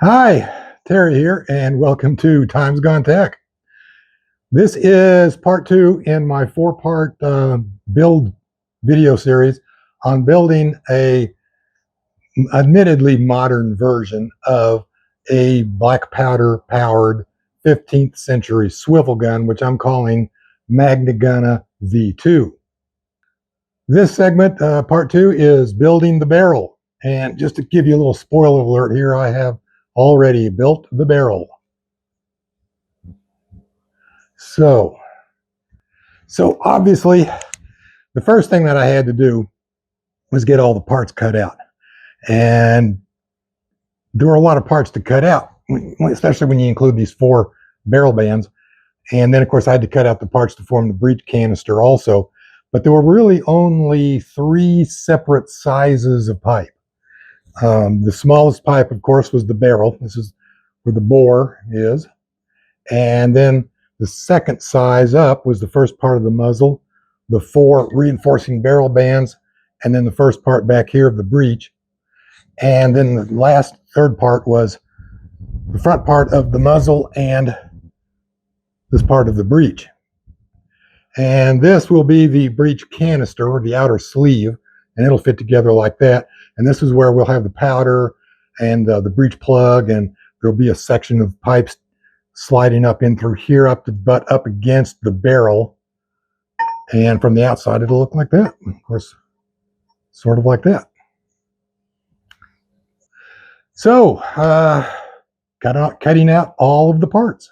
Hi, Terry here, and welcome to Times Gone Tech. This is part two in my four-part build video series on building a admittedly modern version of a black powder powered 15th century swivel gun, which I'm calling Magna Gunna V2. This segment, part two, is building the barrel. And just to give you a little spoiler alert here, I have already built the barrel. So obviously, the first thing that I had to do was get all the parts cut out. And there were a lot of parts to cut out, especially when you include these four barrel bands. And then, of course, I had to cut out the parts to form the breech canister also. But there were really only three separate sizes of pipe. The smallest pipe, of course, was the barrel. This is where the bore is. And then the second size up was the first part of the muzzle, the four reinforcing barrel bands, and then the first part back here of the breech. And then the last third part was the front part of the muzzle and this part of the breech. And this will be the breech canister, or the outer sleeve, and it'll fit together like that. And this is where we'll have the powder and the breech plug, and there'll be a section of pipes sliding up in through here, up the butt, up against the barrel. And from the outside, it'll look like that. Of course, sort of like that. So, cutting out all of the parts.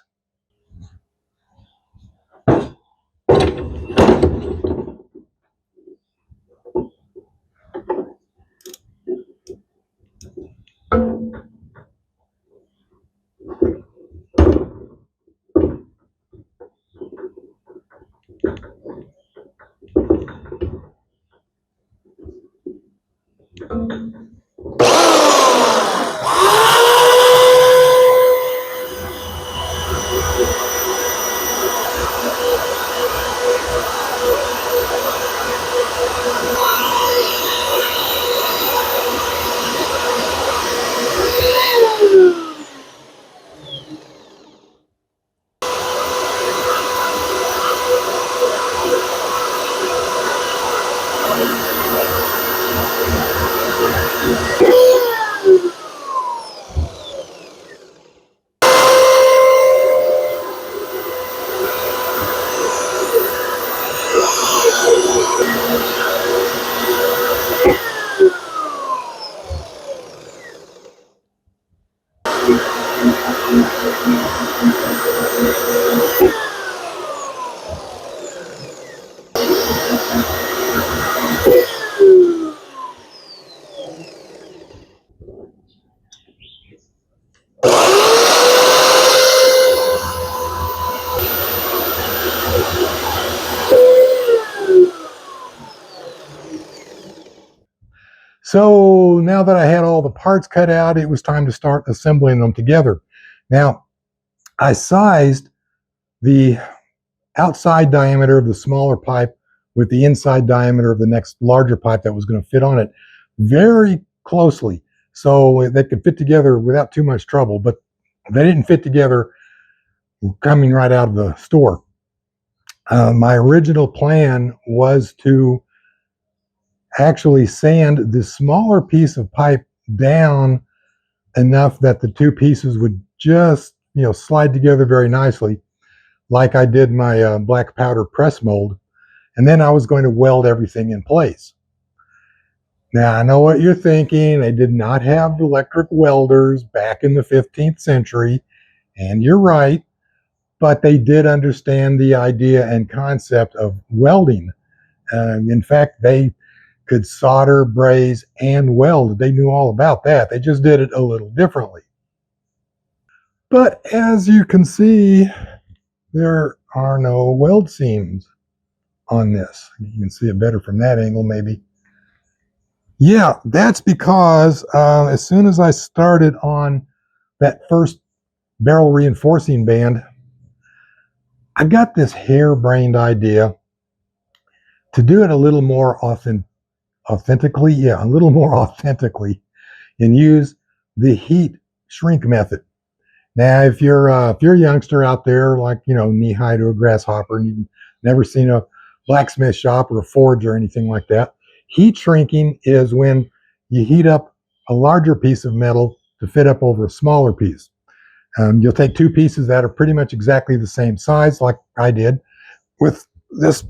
So now that I had all the parts cut out, it was time to start assembling them together. Now, I sized the outside diameter of the smaller pipe with the inside diameter of the next larger pipe that was going to fit on it very closely, so they could fit together without too much trouble. But they didn't fit together coming right out of the store. My original plan was to actually sand the smaller piece of pipe down enough that the two pieces would just, slide together very nicely, like I did my black powder press mold. And then I was going to weld everything in place. Now, I know what you're thinking. They did not have electric welders back in the 15th century, and you're right, but they did understand the idea and concept of welding. In fact, they could solder, braze, and weld. They knew all about that. They just did it a little differently. But as you can see, there are no weld seams on this. You can see it better from that angle, maybe. Yeah, that's because as soon as I started on that first barrel reinforcing band, I got this harebrained idea to do it a little more authentically, and use the heat shrink method. Now, if you're a youngster out there, like knee high to a grasshopper, and you've never seen a blacksmith shop or a forge or anything like that, heat shrinking is when you heat up a larger piece of metal to fit up over a smaller piece. You'll take two pieces that are pretty much exactly the same size, like I did with this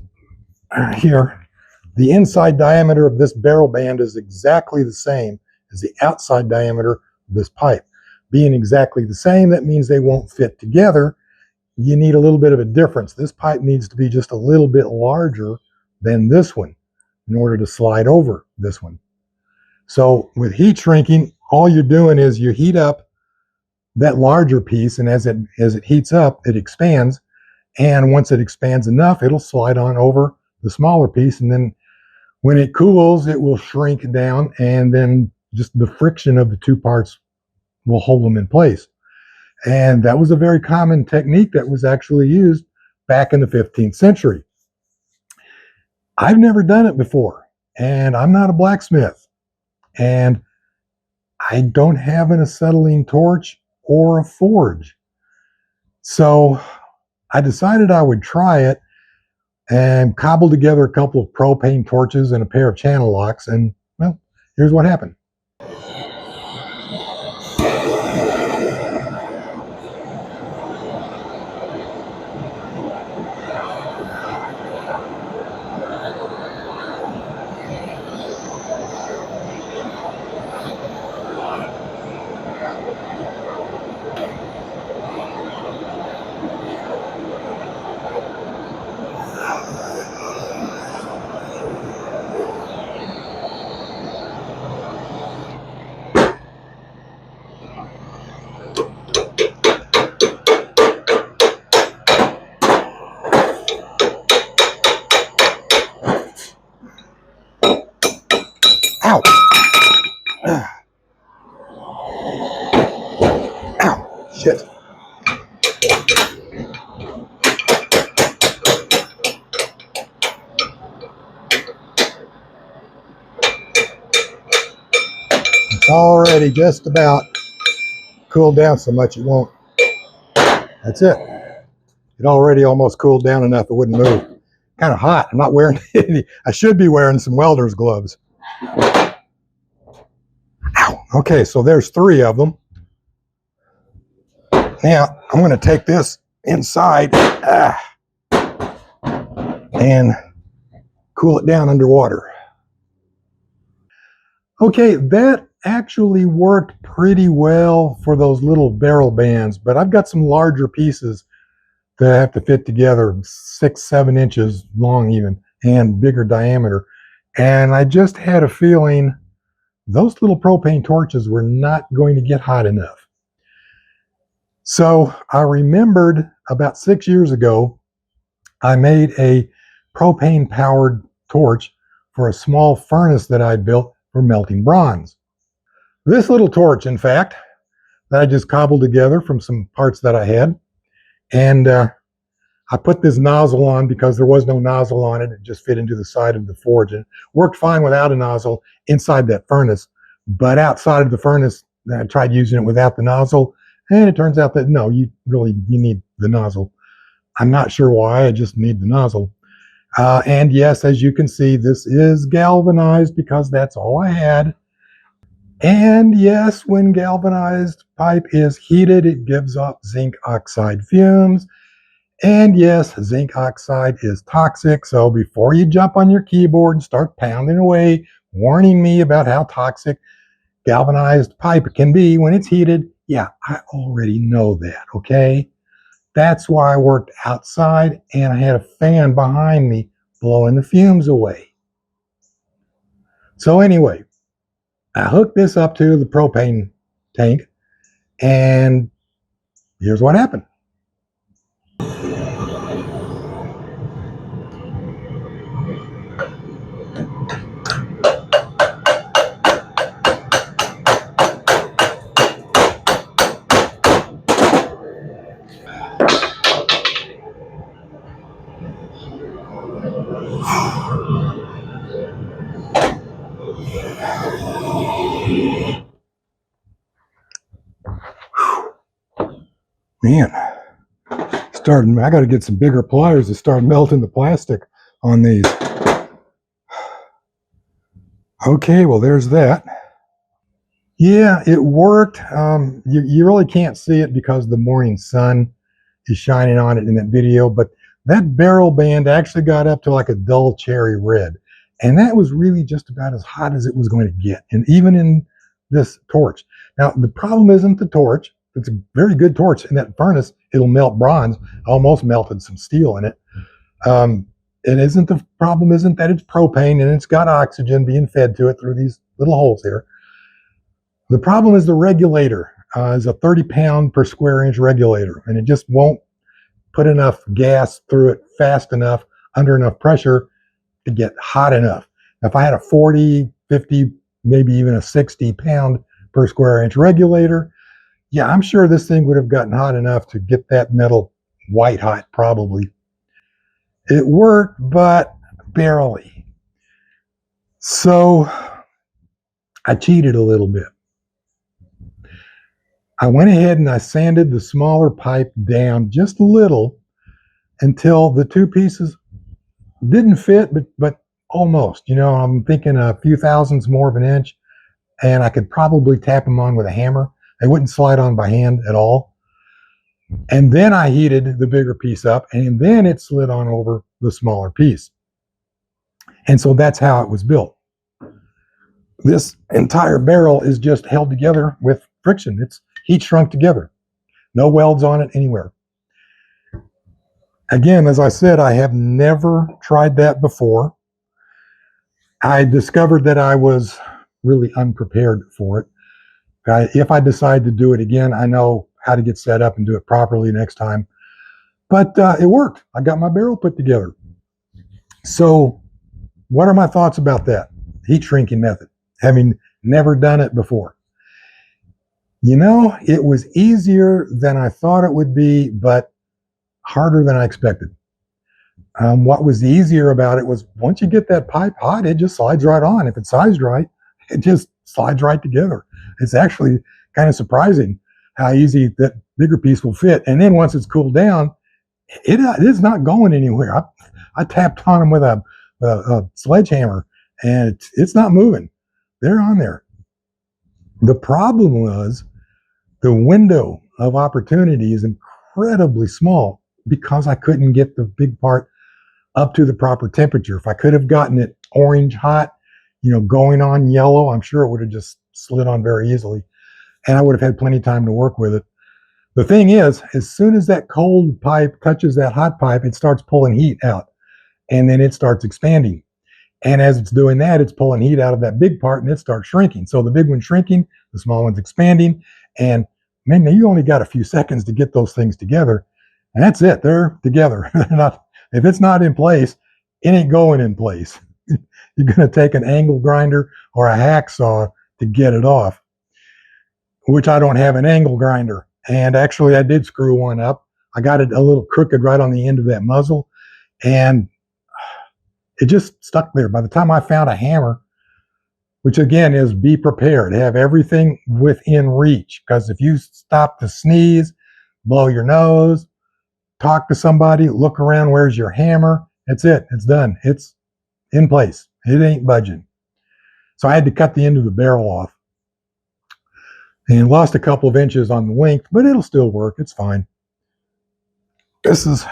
here. The inside diameter of this barrel band is exactly the same as the outside diameter of this pipe. Being exactly the same, that means they won't fit together. You need a little bit of a difference. This pipe needs to be just a little bit larger than this one in order to slide over this one. So with heat shrinking, all you're doing is you heat up that larger piece, and as it heats up, it expands. And once it expands enough, it'll slide on over the smaller piece, and then when it cools, it will shrink down, and then just the friction of the two parts will hold them in place. And that was a very common technique that was actually used back in the 15th century. I've never done it before, and I'm not a blacksmith, and I don't have an acetylene torch or a forge. So I decided I would try it and cobbled together a couple of propane torches and a pair of channel locks, and well, here's what happened. Ow! Ow! Shit. It's already just about cooled down so much it won't. That's it. It already almost cooled down enough it wouldn't move. Kind of hot. I'm not wearing any. I should be wearing some welder's gloves. Ow! Okay, so there's 3 of them. Now, I'm going to take this inside and cool it down underwater. Okay, that actually worked pretty well for those little barrel bands, but I've got some larger pieces that have to fit together, 6-7 inches long even, and bigger diameter. And I just had a feeling those little propane torches were not going to get hot enough. So I remembered about 6 years ago, I made a propane powered torch for a small furnace that I built for melting bronze. This little torch, in fact, that I just cobbled together from some parts that I had. And I put this nozzle on because there was no nozzle on it. It just fit into the side of the forge. And worked fine without a nozzle inside that furnace. But outside of the furnace, I tried using it without the nozzle. And it turns out that no, you need the nozzle. I'm not sure why, I just need the nozzle. And yes, as you can see, this is galvanized because that's all I had. And yes, when galvanized pipe is heated, it gives off zinc oxide fumes. And yes, zinc oxide is toxic. So before you jump on your keyboard and start pounding away, warning me about how toxic galvanized pipe can be when it's heated, yeah, I already know that, okay? That's why I worked outside and I had a fan behind me blowing the fumes away. So anyway, I hooked this up to the propane tank, and here's what happened. Man, I got to get some bigger pliers to start melting the plastic on these. Okay, well, there's that. Yeah, it worked. You really can't see it because the morning sun is shining on it in that video, but that barrel band actually got up to like a dull cherry red. And that was really just about as hot as it was going to get, and even in this torch. Now, the problem isn't the torch. It's a very good torch. In that furnace, it'll melt bronze. I almost melted some steel in it. The problem isn't that it's propane and it's got oxygen being fed to it through these little holes here. The problem is the regulator. Is a 30-pound per square inch regulator, and it just won't put enough gas through it fast enough under enough pressure to get hot enough. Now, if I had a 40, 50, maybe even a 60-pound per square inch regulator, yeah, I'm sure this thing would have gotten hot enough to get that metal white hot, probably. It worked, but barely. So I cheated a little bit. I went ahead and I sanded the smaller pipe down just a little until the two pieces didn't fit, but almost. I'm thinking a few thousandths more of an inch, and I could probably tap them on with a hammer. They wouldn't slide on by hand at all. And then I heated the bigger piece up, and then it slid on over the smaller piece. And so that's how it was built. This entire barrel is just held together with friction. It's heat shrunk together. No welds on it anywhere. Again, as I said, I have never tried that before. I discovered that I was really unprepared for it. If I decide to do it again, I know how to get set up and do it properly next time. But it worked. I got my barrel put together. So what are my thoughts about that heat shrinking method, having never done it before? It was easier than I thought it would be, but harder than I expected. What was easier about it was once you get that pipe hot, it just slides right on. If it's sized right, it just slides right together. It's actually kind of surprising how easy that bigger piece will fit. And then once it's cooled down, it is not going anywhere. I tapped on them with a sledgehammer, and it's not moving. They're on there. The problem was the window of opportunity is incredibly small because I couldn't get the big part up to the proper temperature. If I could have gotten it orange hot, going on yellow, I'm sure it would have just slid on very easily, and I would have had plenty of time to work with it. The thing is, as soon as that cold pipe touches that hot pipe, it starts pulling heat out, and then it starts expanding. And as it's doing that, it's pulling heat out of that big part, and it starts shrinking. So the big one's shrinking, the small one's expanding, and man, you only got a few seconds to get those things together, and that's it. They're together. If it's not in place, it ain't going in place. You're going to take an angle grinder or a hacksaw to get it off, which I don't have an angle grinder. And actually, I did screw one up. I got it a little crooked right on the end of that muzzle, and it just stuck there. By the time I found a hammer, which again is be prepared, have everything within reach, because if you stop to sneeze, blow your nose, talk to somebody, look around, where's your hammer? That's it. It's done. It's in place. It ain't budging. So I had to cut the end of the barrel off and lost a couple of inches on the length, but it'll still work. It's fine. This is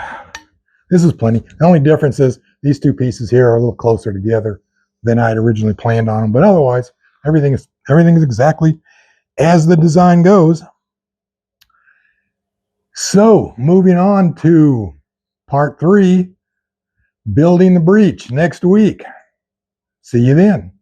plenty. The only difference is these two pieces here are a little closer together than I had originally planned on them, but otherwise everything is exactly as the design goes. So moving on to part 3, building the breech next week. See you then.